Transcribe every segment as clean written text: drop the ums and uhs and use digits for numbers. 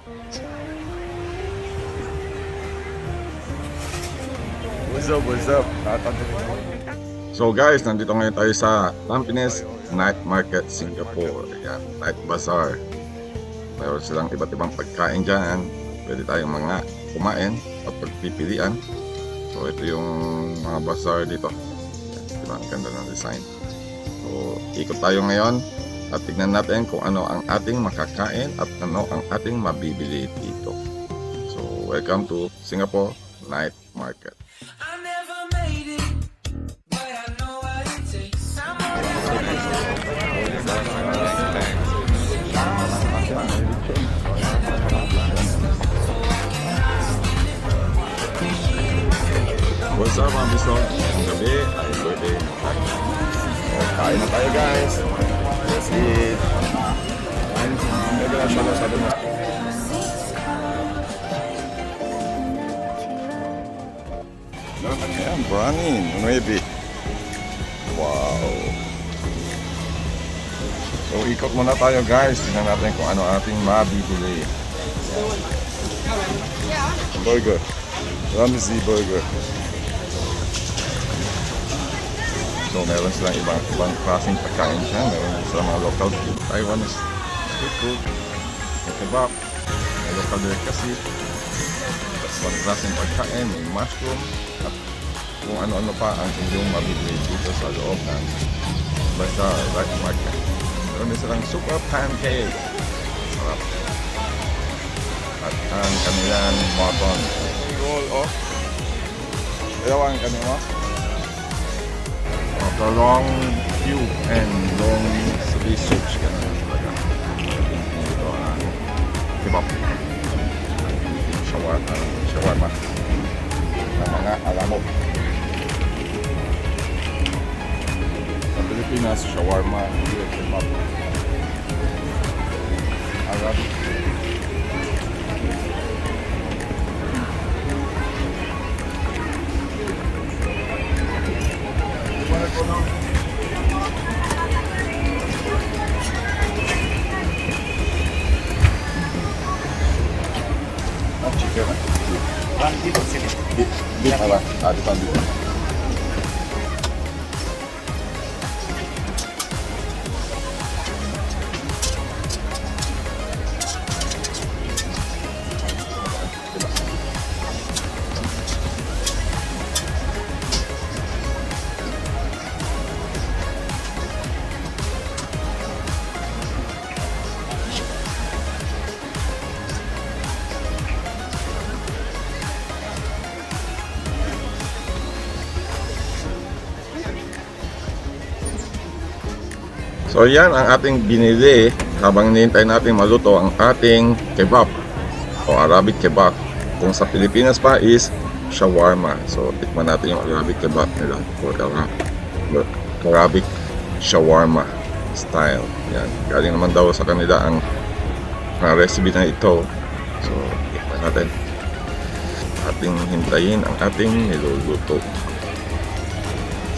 What's up? So guys, nandito ngayon tayo sa Tampines Night Market, Singapore. Yan, Night Bazaar. Mayroon silang iba't ibang pagkain dyan. Pwede tayong mga kumain at pagpipilian. So ito yung mga bazaar dito. Diba, ang ganda ng design. So ikot tayo ngayon at tignan natin kung ano ang ating makakain at ano ang ating mabibili dito. So welcome to Singapore Night Market. What's up mga bisog? Ang gabi ay birthday ng Jack. So, kain na tayo guys. Let's eat. Kain na siya na sabi mo. Ayan, brownie. 9. Wow. So ikot muna tayo guys. Tingnan natin kung ano ating mabibili. Burger. Ramsey Burger. So meron silang ibang klaseng pagkain siya. Meron silang mga local food. Taiwanese street food. May kebab. May local delicacy. Tapos ibang klaseng pagkain. May mushroom. At kung ano-ano pa ang inyong mabibili dito sa loob ng Bazaar Night Market. Meron din silang super pancake. Sarap. At ang kanilang mutton roll off. Dalawa ang kanila. After long queue and long research, ganun talaga. Ito ang kebab. Shawarma. Ng mga alamok. Sa Pilipinas, shawarma, hindi kebab. Arabic. Chicken. Beef apa? Ada tambi. So yan ang ating binili habang hinihintay natin maluto ang ating kebab o Arabic kebab. Kung sa Pilipinas pa is shawarma. So tikman natin yung Arabic kebab nila or Arabic shawarma style. Yan. Galing naman daw sa kanila ang recipe na ito. So tikman natin. Ating hintayin ang ating niluluto.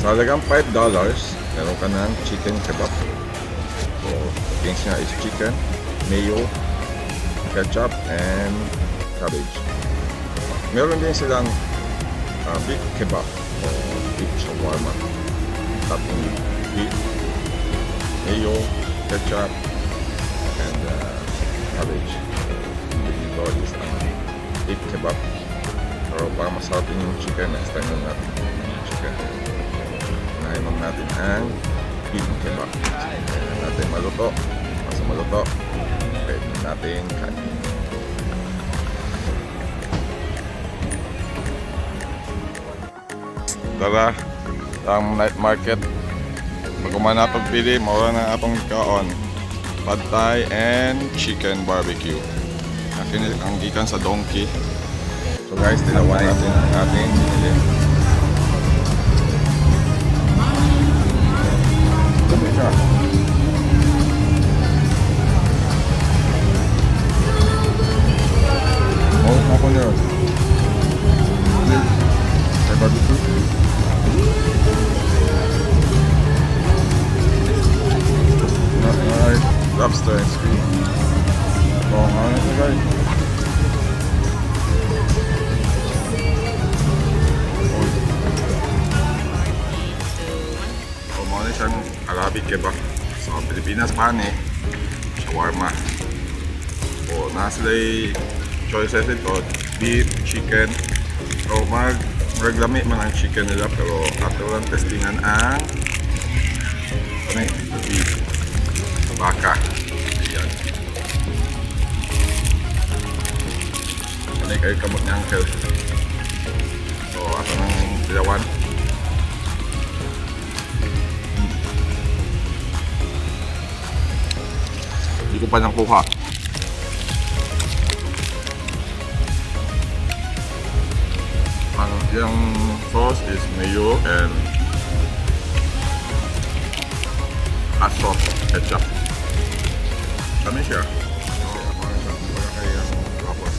Sa halagang $5, meron ka ng chicken kebab. So, things niya is chicken, mayo, ketchup, and cabbage. Meron din silang beef kebab o beef shawarma. Topping beef, mayo, ketchup, and cabbage. So, dito is beef kebab. Pero para masarap yung chicken, next time na natin yung chicken. Naimam natin ang beef kebab. Kailan natin maluto. Masa maluto, pwede natin kanin. Tara, ang night market. Baguman natong pili, maura na atong kaon. Pad Thai and chicken barbecue. Akin ang gikan sa donkey. So guys, tinawan natin ang ating binili. Ako niya. May barbecue. Lobster and squid. Oh, ano ito guys? Pilipinas pani, shawarma. O naslay choices ito, beef, chicken. So maglami man ang chicken nila pero ato lang testingan ang beef, baka. Ayan. Ano kayo kamot ni Uncle. So ato ng dilawan. Hindi ko pa nakuha. Ang yung sauce is mayo and hot sauce, ketchup. Kami siya. So, mga kayang tapos.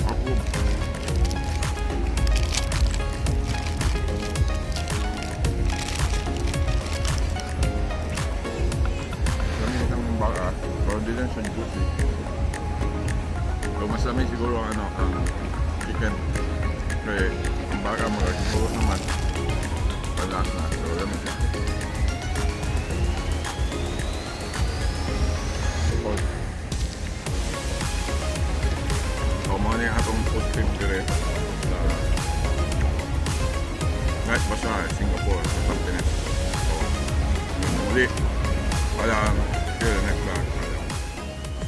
Ako. Baka, pero hindi lang siya juicy. So mas lamig siguro ang chicken. Kaya ang baka mo siguro naman palas na. So lamig siya. So mga niya atong food cream dire sa Night Bazaar, Singapore, sa Pilipinas. So muli palang next vlog.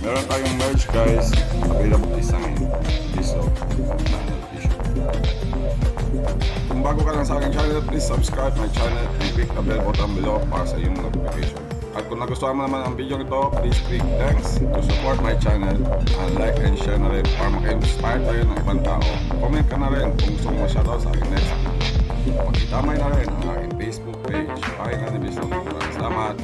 Meron tayong merch guys, available design, piso, t-shirt. Kung bago ka lang sa aking channel, please subscribe my channel and click the bell button below para sa iyong notification. At kung nagustuhan mo naman ang video nito, please click thanks to support my channel and like and share na rin para maka-inspire tayo ng ibang tao. Comment ka na rin kung gusto mo ma-shoutout sa aking next video. Magkitamay na rin ang aking Facebook page, Pahit na Division. Salamat!